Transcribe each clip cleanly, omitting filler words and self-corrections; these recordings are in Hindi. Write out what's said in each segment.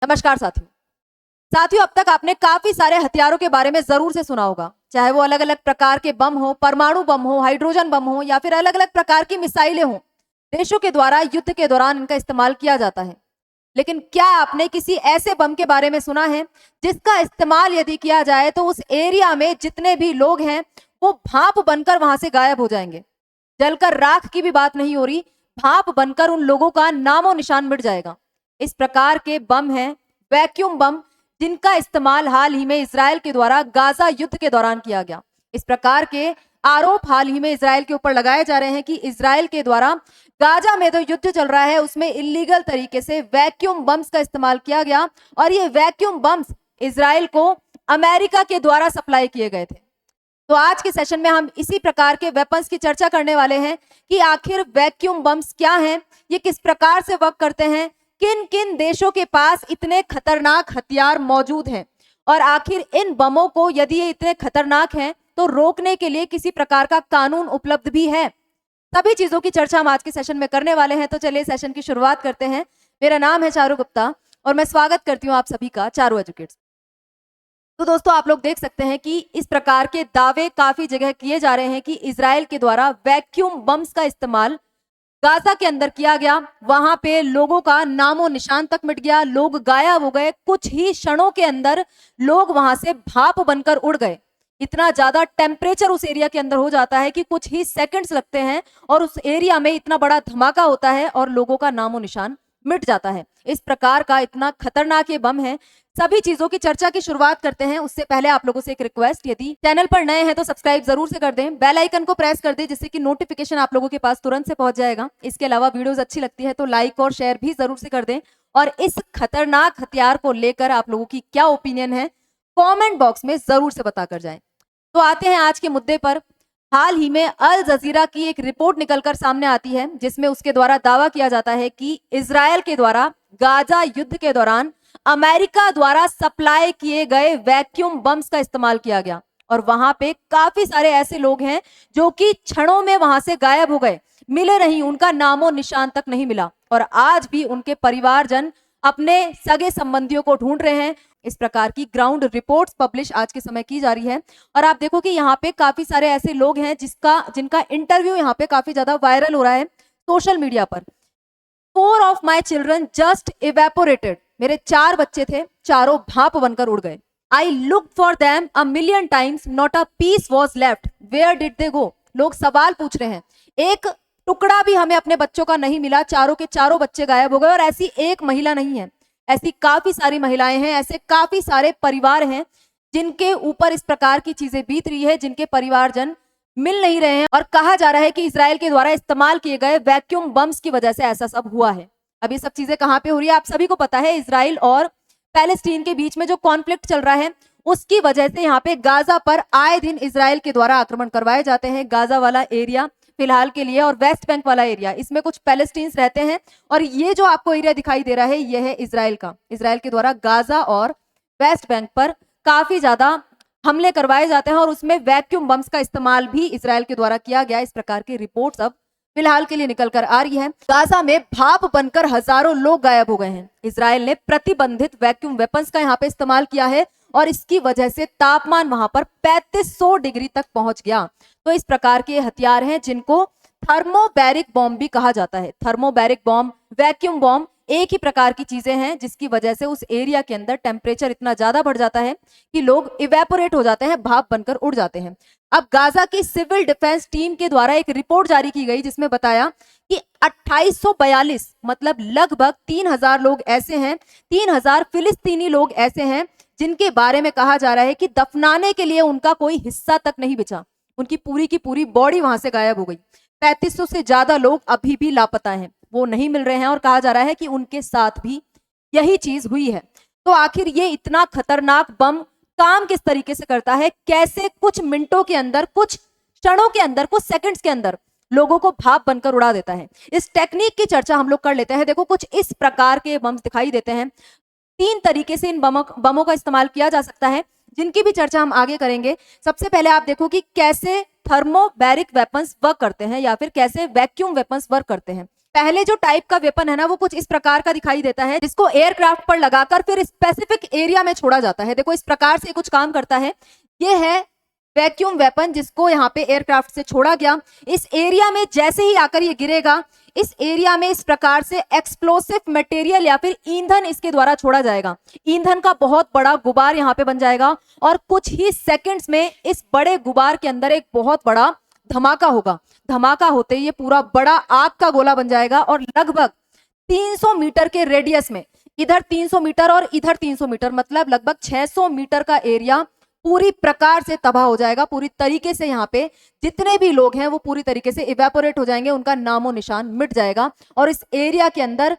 नमस्कार साथियों। साथियों, अब तक आपने काफी सारे हथियारों के बारे में जरूर से सुना होगा, चाहे वो अलग अलग प्रकार के बम हो, परमाणु बम हो, हाइड्रोजन बम हो या फिर अलग अलग प्रकार की मिसाइलें हो। देशों के द्वारा युद्ध के दौरान इनका इस्तेमाल किया जाता है। लेकिन क्या आपने किसी ऐसे बम के बारे में सुना है जिसका इस्तेमाल यदि किया जाए तो उस एरिया में जितने भी लोग हैं वो भाप बनकर वहां से गायब हो जाएंगे। जलकर राख की भी बात नहीं हो रही, भाप बनकर उन लोगों का नामो निशान मिट जाएगा। इस प्रकार के बम हैं वैक्यूम बम, जिनका इस्तेमाल हाल ही में इजराइल के द्वारा गाजा युद्ध के दौरान किया गया। इस प्रकार के आरोप हाल ही में इजराइल के ऊपर लगाए जा रहे हैं कि इजराइल के द्वारा गाजा में जो युद्ध चल रहा है उसमें इलीगल तरीके से वैक्यूम बम्स का इस्तेमाल किया गया और ये वैक्यूम बम्स इजराइल को अमेरिका के द्वारा सप्लाई किए गए थे। तो आज के सेशन में हम इसी प्रकार के वेपन्स की चर्चा करने वाले हैं कि आखिर वैक्यूम बम्स क्या हैं, ये किस प्रकार से वर्क करते हैं, किन किन देशों के पास इतने खतरनाक हथियार मौजूद हैं और आखिर इन बमों को यदि ये इतने खतरनाक हैं तो रोकने के लिए किसी प्रकार का कानून उपलब्ध भी है। सभी चीजों की चर्चा हम आज के सेशन में करने वाले हैं। तो चलिए सेशन की शुरुआत करते हैं। मेरा नाम है चारू गुप्ता और मैं स्वागत करती हूँ आप सभी का चारू एजुकेट्स। तो दोस्तों, आप लोग देख सकते हैं कि इस प्रकार के दावे काफी जगह किए जा रहे हैं कि इजराइल के द्वारा वैक्यूम बम्स का इस्तेमाल गाजा के अंदर किया गया, वहां पे लोगों का नामो निशान तक मिट गया, लोग गायब हो गए, कुछ ही क्षणों के अंदर लोग वहां से भाप बनकर उड़ गए। इतना ज्यादा टेम्परेचर उस एरिया के अंदर हो जाता है कि कुछ ही सेकंड्स लगते हैं और उस एरिया में इतना बड़ा धमाका होता है और लोगों का नामो निशान मिट जाता है। इस प्रकार का इतना खतरनाक ये बम है। सभी चीजों की चर्चा की शुरुआत करते हैं उससे पहले आप लोगों से एक रिक्वेस्ट, यदि चैनल पर नए हैं तो सब्सक्राइब जरूर से कर दें, बेल आइकन को प्रेस कर दें जिससे कि नोटिफिकेशन आप लोगों के पास तुरंत से पहुंच जाएगा। इसके अलावा वीडियोस अच्छी लगती है तो लाइक और शेयर भी जरूर से कर दें और इस खतरनाक हथियार को लेकर आप लोगों की क्या ओपिनियन है कॉमेंट बॉक्स में जरूर से बताकर जाए। तो आते हैं आज के मुद्दे पर। हाल ही में अल जजीरा की एक रिपोर्ट निकलकर सामने आती है जिसमें उसके द्वारा दावा किया जाता है कि इजराइल के द्वारा गाजा युद्ध के दौरान अमेरिका द्वारा सप्लाई किए गए वैक्यूम बम्स का इस्तेमाल किया गया और वहां पे काफी सारे ऐसे लोग हैं जो कि क्षणों में वहां से गायब हो गए, मिले नहीं, उनका नामो निशान तक नहीं मिला और आज भी उनके परिवारजन अपने सगे संबंधियों को ढूंढ रहे हैं। इस प्रकार की ग्राउंड रिपोर्ट्स पब्लिश आज के समय की जा रही है और आप देखो कि यहाँ पे काफी सारे ऐसे लोग हैं जिनका इंटरव्यू यहाँ पे काफी ज्यादा वायरल हो रहा है सोशल मीडिया पर। 4 of my children just evaporated. मेरे 4 बच्चे थे, चारों भाप बनकर उड़ गए। I looked for them a million times, not a piece was left. Where did they go? लोग सवाल पूछ रहे हैं, एक टुकड़ा भी हमें अपने बच्चों का नहीं मिला, चारों के चारों बच्चे गायब हो गए। और ऐसी एक महिला नहीं है, ऐसी काफी सारी महिलाएं हैं, ऐसे काफी सारे परिवार हैं जिनके ऊपर इस प्रकार की चीजें बीत रही है, जिनके परिवारजन मिल नहीं रहे हैं और कहा जा रहा है कि इजराइल के द्वारा इस्तेमाल किए गए वैक्यूम बम्स की वजह से ऐसा सब हुआ है। अब ये सब चीजें कहां पे हो रही है आप सभी को पता है, इजराइल और पैलेस्टीन के बीच में जो कॉन्फ्लिक्ट चल रहा है उसकी वजह से यहाँ पे गाजा पर आए दिन इजराइल के द्वारा आक्रमण करवाए जाते हैं। गाजा वाला एरिया फिलहाल के लिए और वेस्ट बैंक वाला एरिया, इसमें कुछ पैलेस्टीन्स रहते हैं और ये जो आपको एरिया दिखाई दे रहा है ये है इजराइल का। इजराइल के द्वारा गाजा और वेस्ट बैंक पर काफी ज्यादा हमले करवाए जाते हैं और उसमें वैक्यूम बम्स का इस्तेमाल भी इजराइल के द्वारा किया गया। इस प्रकार की रिपोर्ट्स अब फिलहाल के लिए निकल कर आ रही है। गाजा में भाप बनकर हजारों लोग गायब हो गए हैं। इजराइल ने प्रतिबंधित वैक्यूम वेपन्स का यहाँ पे इस्तेमाल किया है और इसकी वजह से तापमान वहां पर 3500 डिग्री तक पहुंच गया। तो इस प्रकार के हथियार हैं जिनको थर्मोबैरिक बॉम्ब भी कहा जाता है। थर्मोबैरिक बॉम्ब, वैक्यूम बॉम्ब एक ही प्रकार की चीजें हैं जिसकी वजह से उस एरिया के अंदर टेम्परेचर इतना ज्यादा बढ़ जाता है कि लोग इवेपोरेट हो जाते हैं, भाप बनकर उड़ जाते हैं। अब गाजा की सिविल डिफेंस टीम के द्वारा एक रिपोर्ट जारी की गई जिसमें बताया कि 2842 मतलब लगभग 3000 लोग ऐसे हैं, 3000 फिलिस्तीनी लोग ऐसे हैं जिनके बारे में कहा जा रहा है कि दफनाने के लिए उनका कोई हिस्सा तक नहीं बचा, उनकी पूरी की पूरी बॉडी वहां से गायब हो गई। 3500 से ज्यादा लोग अभी भी लापता हैं, वो नहीं मिल रहे हैं और कहा जा रहा है कि उनके साथ भी यही चीज हुई है। तो आखिर ये इतना खतरनाक बम काम किस तरीके से करता है, कैसे कुछ मिनटों के अंदर, कुछ क्षणों के अंदर, कुछ सेकंड्स के अंदर लोगों को भाप बनकर उड़ा देता है, इस टेक्निक की चर्चा हम लोग कर लेते हैं। देखो कुछ इस प्रकार के बम्स दिखाई देते हैं। 3 तरीके से इन बमों का इस्तेमाल किया जा सकता है जिनकी भी चर्चा हम आगे करेंगे। सबसे पहले आप देखो कि कैसे थर्मोबैरिक वेपन्स वर्क करते हैं या फिर कैसे वैक्यूम वेपन्स वर्क करते हैं। पहले जो टाइप का वेपन है ना वो कुछ इस प्रकार का दिखाई देता है, जिसको एयरक्राफ्ट पर लगाकर फिर स्पेसिफिक एरिया में छोड़ा जाता है। देखो इस प्रकार से कुछ काम करता है। ये है वैक्यूम वेपन, जिसको यहाँ पे एयरक्राफ्ट से छोड़ा गया। इस एरिया में जैसे ही आकर ये गिरेगा, इस एरिया में इस प्रकार से एक्सप्लोसिव मटेरियल या फिर ईंधन इसके द्वारा छोड़ा जाएगा। ईंधन का बहुत बड़ा गुबार यहाँ पे बन जाएगा और कुछ ही सेकंड्स में इस बड़े गुबार के अंदर एक बहुत बड़ा धमाका होगा। धमाका होते ही ये पूरा बड़ा आग का गोला बन जाएगा और लगभग 300 मीटर के रेडियस में, इधर 300 मीटर और इधर 300 मीटर, मतलब लगभग 600 मीटर का एरिया पूरी प्रकार से तबाह हो जाएगा। पूरी तरीके से यहाँ पे जितने भी लोग हैं वो पूरी तरीके से इवेपोरेट हो जाएंगे, उनका नामो निशान मिट जाएगा। और इस एरिया के अंदर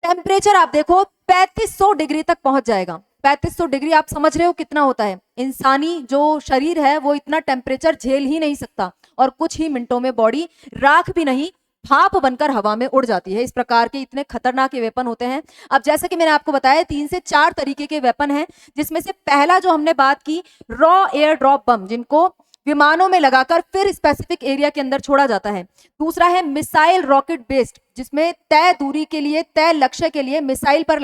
टेम्परेचर आप देखो 3500 डिग्री तक पहुंच जाएगा। 3500 डिग्री आप समझ रहे हो कितना होता है। इंसानी जो शरीर है वो इतना टेम्परेचर झेल ही नहीं सकता और कुछ ही मिनटों में बॉडी राख भी नहीं, भाप बनकर हवा में उड़ जाती है। इस प्रकार के इतने खतरनाक ये वेपन होते हैं। अब जैसे कि मैंने आपको बताया 3 से 4 तरीके के वेपन हैं, जिसमें से पहला जो हमने बात की रॉ एयर ड्रॉप बम, जिनको विमानों में लगाकर फिर स्पेसिफिक एरिया के अंदर छोड़ा जाता है। दूसरा है मिसाइल रॉकेट बेस्ड, जिसमें तय दूरी के लिए, तय लक्ष्य के लिए मिसाइल पर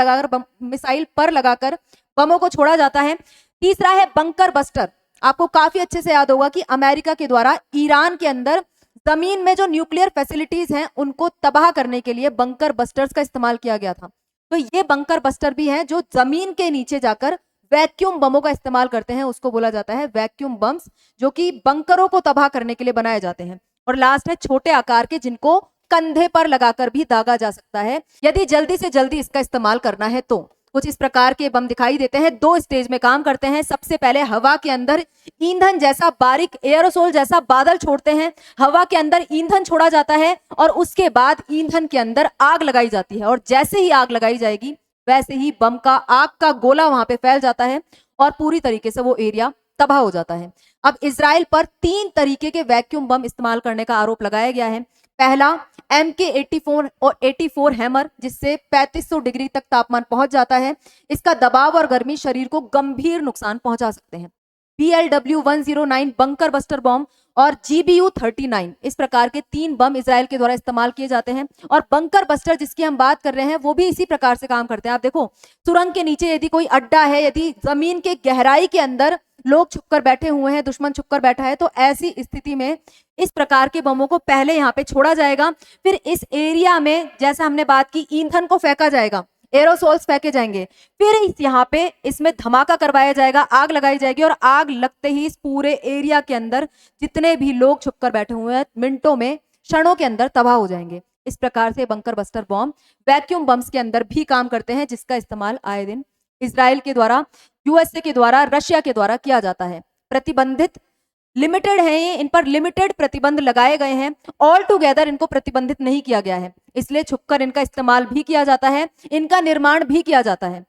लगाकर बमों को छोड़ा जाता है। तीसरा है बंकर बस्टर। आपको काफी अच्छे से याद होगा कि अमेरिका के द्वारा ईरान के अंदर जमीन में जो न्यूक्लियर फैसिलिटीज हैं उनको तबाह करने के लिए बंकर बस्टर्स का इस्तेमाल किया गया था। तो ये बंकर बस्टर भी हैं जो जमीन के नीचे जाकर वैक्यूम बमों का इस्तेमाल करते हैं, उसको बोला जाता है वैक्यूम बम्स, जो कि बंकरों को तबाह करने के लिए बनाए जाते हैं। और लास्ट है छोटे आकार के, जिनको कंधे पर लगाकर भी दागा जा सकता है यदि जल्दी से जल्दी इसका इस्तेमाल करना है तो। कुछ इस प्रकार के बम दिखाई देते हैं, 2 स्टेज में काम करते हैं। सबसे पहले हवा के अंदर ईंधन जैसा बारीक एयरोसोल जैसा बादल छोड़ते हैं, हवा के अंदर ईंधन छोड़ा जाता है और उसके बाद ईंधन के अंदर आग लगाई जाती है। और जैसे ही आग लगाई जाएगी वैसे ही बम का आग का गोला वहां पे फैल जाता है और पूरी तरीके से वो एरिया तबाह हो जाता है। अब इजराइल पर 3 तरीके के वैक्यूम बम इस्तेमाल करने का आरोप लगाया गया है। पहला MK-84 और 84 हैमर, जिससे 3500 डिग्री तक तापमान पहुंच जाता है। इसका दबाव और गर्मी शरीर को गंभीर नुकसान पहुंचा सकते हैं। BLW-109 बंकर बस्टर बॉम्ब और GBU-39, इस प्रकार के 3 बम इजराइल के द्वारा इस्तेमाल किए जाते हैं। और बंकर बस्टर जिसकी हम बात कर रहे हैं वो भी इसी प्रकार से काम करते हैं। आप देखो सुरंग के नीचे यदि कोई अड्डा है, यदि जमीन के गहराई के अंदर लोग छुपकर बैठे हुए हैं, दुश्मन छुपकर बैठा है, तो ऐसी स्थिति में इस प्रकार के बमों को पहले यहाँ पे छोड़ा जाएगा। फिर इस एरिया में जैसा हमने बात की ईंधन को फेंका जाएगा, एरोसोल्स फेंके जाएंगे, फिर यहाँ पे इसमें धमाका करवाया जाएगा, आग लगाई जाएगी और आग लगते ही इस पूरे एरिया के अंदर जितने भी लोग छुपकर बैठे हुए हैं मिनटों में, क्षणों के अंदर तबाह हो जाएंगे। इस प्रकार से bunker buster bomb vacuum bombs के अंदर भी काम करते हैं, जिसका इस्तेमाल आए दिन इजराइल के द्वारा, यूएसए के द्वारा, रशिया के द्वारा किया जाता है। प्रतिबंधित लिमिटेड है ये, इन पर लिमिटेड प्रतिबंध लगाए गए हैं, ऑल टुगेदर इनको प्रतिबंधित नहीं किया गया है, इसलिए छुपकर इनका इस्तेमाल भी किया जाता है, इनका निर्माण भी किया जाता है।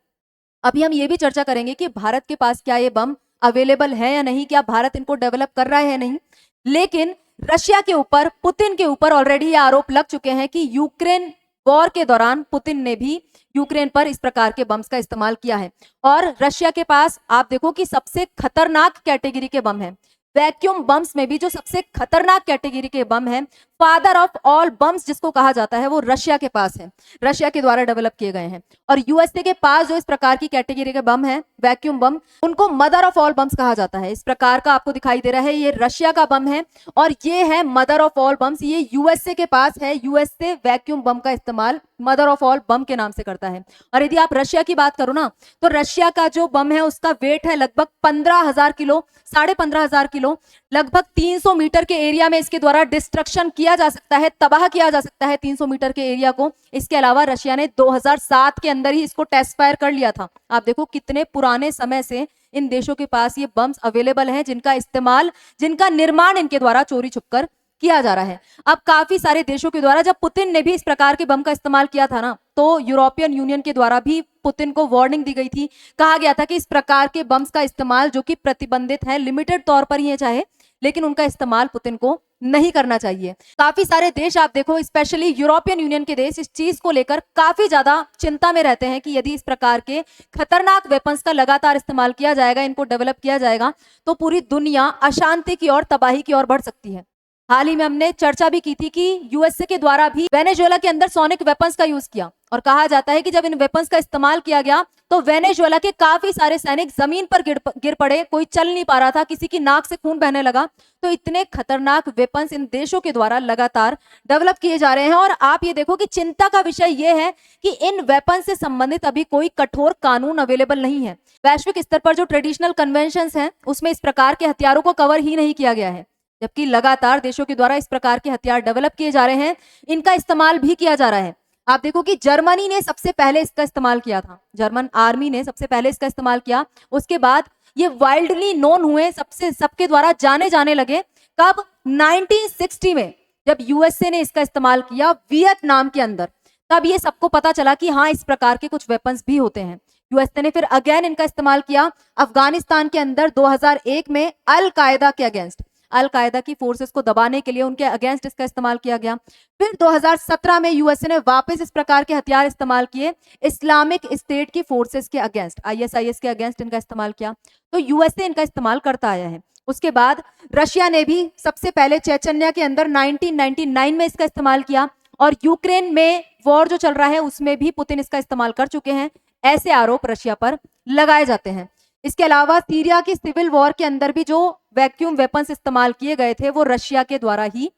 अभी हम ये भी चर्चा करेंगे कि भारत के पास क्या ये बम अवेलेबल है या नहीं, क्या भारत इनको डेवलप कर रहा है या नहीं। लेकिन रशिया के ऊपर, पुतिन के ऊपर ऑलरेडी ये आरोप लग चुके हैं कि यूक्रेन वॉर के दौरान पुतिन ने भी यूक्रेन पर इस प्रकार के बम्स का इस्तेमाल किया है। और रशिया के पास आप देखो कि सबसे खतरनाक कैटेगरी के बम है। वैक्यूम बम्स में भी जो सबसे खतरनाक कैटेगरी के बम है, फादर ऑफ ऑल बम्स जिसको कहा जाता है, वो रशिया के पास है, रशिया के द्वारा डेवलप किए गए हैं। और यूएसए के पास जो इस प्रकार की कैटेगरी के बम है, वैक्यूम बम, उनको मदर ऑफ ऑल बम्स कहा जाता है। इस प्रकार का आपको दिखाई दे रहा है, ये रशिया का बम है और ये है मदर ऑफ ऑल बम्स, ये यूएसए के पास है। यूएसए वैक्यूम बम का इस्तेमाल मदर ऑफ ऑल बम के नाम से करता है। और यदि आप रशिया की बात करो ना, तो रशिया का जो बम है उसका वेट है लगभग 15,000 किलो, 15,500 किलो, लगभग 300 मीटर के एरिया में इसके द्वारा डिस्ट्रक्शन किया जा सकता है, तबाह किया जा सकता है 300 मीटर के एरिया को। इसके अलावा रशिया ने 2007 के अंदर ही इसको टेस्ट फायर कर लिया था। आप देखो कितने पुराने समय से इन देशों के पास ये बम्स अवेलेबल हैं, जिनका इस्तेमाल, जिनका निर्माण इनके द्वारा चोरी छुपकर किया जा रहा है। अब काफी सारे देशों के द्वारा, जब पुतिन ने भी इस प्रकार के बम का इस्तेमाल किया था ना, तो यूरोपियन यूनियन के द्वारा भी पुतिन को वार्निंग दी गई थी। कहा गया था कि इस प्रकार के बम्स का इस्तेमाल, जो कि प्रतिबंधित है, लिमिटेड तौर पर ही है चाहे, लेकिन उनका इस्तेमाल पुतिन को नहीं करना चाहिए। काफी सारे देश आप देखो, स्पेशली यूरोपियन यूनियन के देश, इस चीज को लेकर काफी ज्यादा चिंता में रहते हैं कि यदि इस प्रकार के खतरनाक वेपन्स का लगातार इस्तेमाल किया जाएगा, इनको डेवलप किया जाएगा, तो पूरी दुनिया अशांति की ओर, तबाही की ओर बढ़ सकती है। हाल ही में हमने चर्चा भी की थी कि यूएसए के द्वारा भी वेनेजुएला के अंदर सोनिक वेपन्स का यूज किया और कहा जाता है कि जब इन वेपन्स का इस्तेमाल किया गया तो वेनेजुएला के काफी सारे सैनिक जमीन पर गिर पड़े, कोई चल नहीं पा रहा था, किसी की नाक से खून बहने लगा। तो इतने खतरनाक वेपन्स इन देशों के द्वारा लगातार डेवलप किए जा रहे हैं और आप ये देखो कि चिंता का विषय यह है कि इन वेपन से संबंधित अभी कोई कठोर कानून अवेलेबल नहीं है। वैश्विक स्तर पर जो ट्रेडिशनल कन्वेंशन हैं उसमें इस प्रकार के हथियारों को कवर ही नहीं किया गया है, जबकि लगातार देशों के द्वारा इस प्रकार के हथियार डेवलप किए जा रहे हैं, इनका इस्तेमाल भी किया जा रहा है। आप देखो कि जर्मनी ने सबसे पहले इसका इस्तेमाल किया था, जर्मन आर्मी ने सबसे पहले इसका इस्तेमाल किया। उसके बाद ये वाइल्डली नोन हुए, सबके द्वारा जाने जाने लगे। कब? 1960 में जब यूएसए ने इसका इस्तेमाल किया वियतनाम के अंदर, तब ये सबको पता चला कि हाँ इस प्रकार के कुछ वेपन्स भी होते हैं। यूएसए ने फिर अगेन इनका इस्तेमाल किया अफगानिस्तान के अंदर 2001 में अल कायदा के अगेंस्ट, अल कायदा की फोर्सेस को दबाने के लिए उनके अगेंस्ट इसका इस्तेमाल किया गया। फिर 2017 में यूएसए ने वापस इस प्रकार के हथियार इस्तेमाल किए इस्लामिक स्टेट की फोर्सेस के अगेंस्ट, आईएसआईएस के अगेंस्ट इनका इस्तेमाल किया। तो यूएसए इनका इस्तेमाल करता आया है। उसके बाद रशिया ने भी सबसे पहले चेचन्या के अंदर 1999 में इसका इस्तेमाल किया और यूक्रेन में वॉर जो चल रहा है उसमें भी पुतिन इसका इस्तेमाल कर चुके हैं, ऐसे आरोप रशिया पर लगाए जाते हैं। इसके अलावा सीरिया की सिविल वॉर के अंदर भी जो वैक्यूम वेपन्स इस्तेमाल किए गए थे वो रशिया के द्वारा ही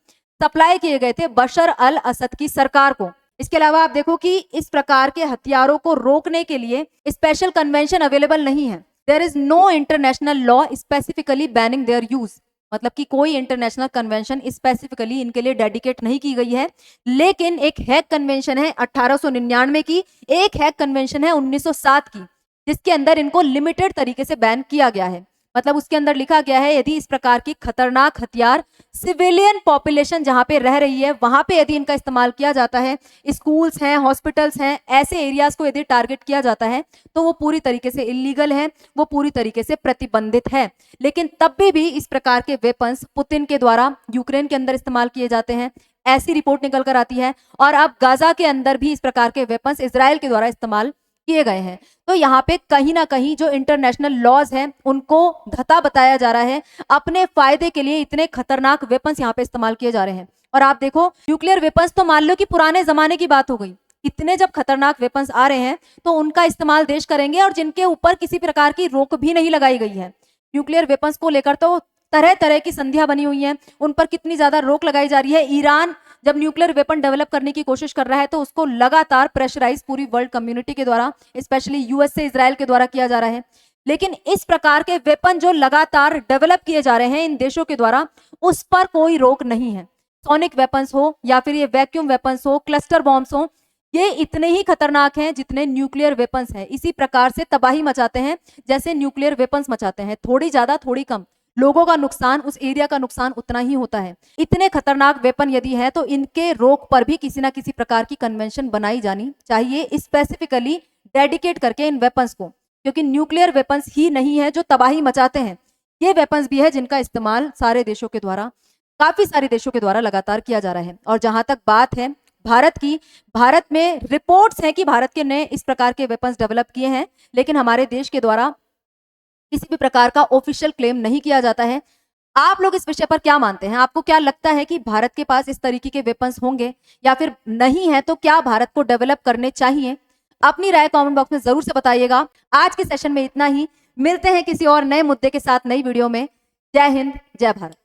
सप्लाई किए गए थे बशर अल असद की सरकार को। इसके अलावा आप देखो कि इस प्रकार के हथियारों को रोकने के लिए स्पेशल कन्वेंशन अवेलेबल नहीं है। There is no international law specifically banning their use, मतलब कि कोई इंटरनेशनल कन्वेंशन स्पेसिफिकली इनके लिए डेडिकेट नहीं की गई है। लेकिन एक हैग कन्वेंशन है 1899 की, एक हैग कन्वेंशन है 1907 की, जिसके अंदर इनको लिमिटेड तरीके से बैन किया गया है। मतलब उसके अंदर लिखा गया है यदि इस प्रकार की खतरनाक हथियार सिविलियन पॉपुलेशन जहां पे रह रही है वहां पे यदि इनका इस्तेमाल किया जाता है, स्कूल्स हैं, हॉस्पिटल्स हैं, ऐसे एरियाज को यदि टारगेट किया जाता है तो वो पूरी तरीके से इलीगल है, वो पूरी तरीके से प्रतिबंधित है। लेकिन तब भी इस प्रकार के वेपन्स पुतिन के द्वारा यूक्रेन के अंदर इस्तेमाल किए जाते हैं, ऐसी रिपोर्ट निकल कर आती है। और अब गाजा के अंदर भी इस प्रकार के वेपन्स इजराइल के द्वारा इस्तेमाल किए गए हैं। तो यहाँ पे कहीं ना कहीं जो इंटरनेशनल लॉज हैं उनको धता बताया जा रहा है, अपने फायदे के लिए इतने खतरनाक वेपन्स यहाँ पे इस्तेमाल किए जा रहे हैं। और आप देखो न्यूक्लियर वेपन्स तो मान लो कि पुराने जमाने की बात हो गई, इतने जब खतरनाक वेपन्स आ रहे हैं तो उनका इस्तेमाल देश करेंगे और जिनके ऊपर किसी प्रकार की रोक भी नहीं लगाई गई है। न्यूक्लियर वेपन्स को लेकर तो तरह तरह की संधियां बनी हुई हैं, उन पर कितनी ज्यादा रोक लगाई जा रही है। ईरान जब न्यूक्लियर वेपन डेवलप करने की कोशिश कर रहा है तो उसको लगातार प्रेशराइज पूरी वर्ल्ड कम्युनिटी के द्वारा, स्पेशली यूएस से इजराइल के द्वारा किया जा रहा है। लेकिन इस प्रकार के वेपन जो लगातार डेवलप किए जा रहे हैं इन देशों के द्वारा, उस पर कोई रोक नहीं है। सोनिक वेपन्स हो या फिर ये वैक्यूम वेपन्स हो, क्लस्टर बॉम्ब्स हो, ये इतने ही खतरनाक हैं जितने न्यूक्लियर वेपन्स हैं। इसी प्रकार से तबाही मचाते हैं जैसे न्यूक्लियर वेपन्स मचाते हैं, थोड़ी ज्यादा थोड़ी कम, लोगों का नुकसान, उस एरिया का नुकसान उतना ही होता है। इतने खतरनाक वेपन यदि है तो इनके रोक पर भी किसी ना किसी प्रकार की कन्वेंशन बनाई जानी चाहिए, स्पेसिफिकली डेडिकेट करके इन वेपन्स को, क्योंकि न्यूक्लियर वेपन्स ही नहीं है जो तबाही मचाते हैं, ये वेपन्स भी है जिनका इस्तेमाल सारे देशों के द्वारा, काफी सारे देशों के द्वारा लगातार किया जा रहा है। और जहां तक बात है भारत की, भारत में रिपोर्ट्स हैं कि भारत के ने इस प्रकार के वेपन्स डेवलप किए हैं, लेकिन हमारे देश के द्वारा किसी भी प्रकार का ऑफिशियल क्लेम नहीं किया जाता है। आप लोग इस विषय पर क्या मानते हैं? आपको क्या लगता है कि भारत के पास इस तरीके के वेपन्स होंगे या फिर नहीं है? तो क्या भारत को डेवलप करने चाहिए? अपनी राय कमेंट बॉक्स में जरूर से बताइएगा। आज के सेशन में इतना ही, मिलते हैं किसी और नए मुद्दे के साथ नई वीडियो में। जय हिंद, जय भारत।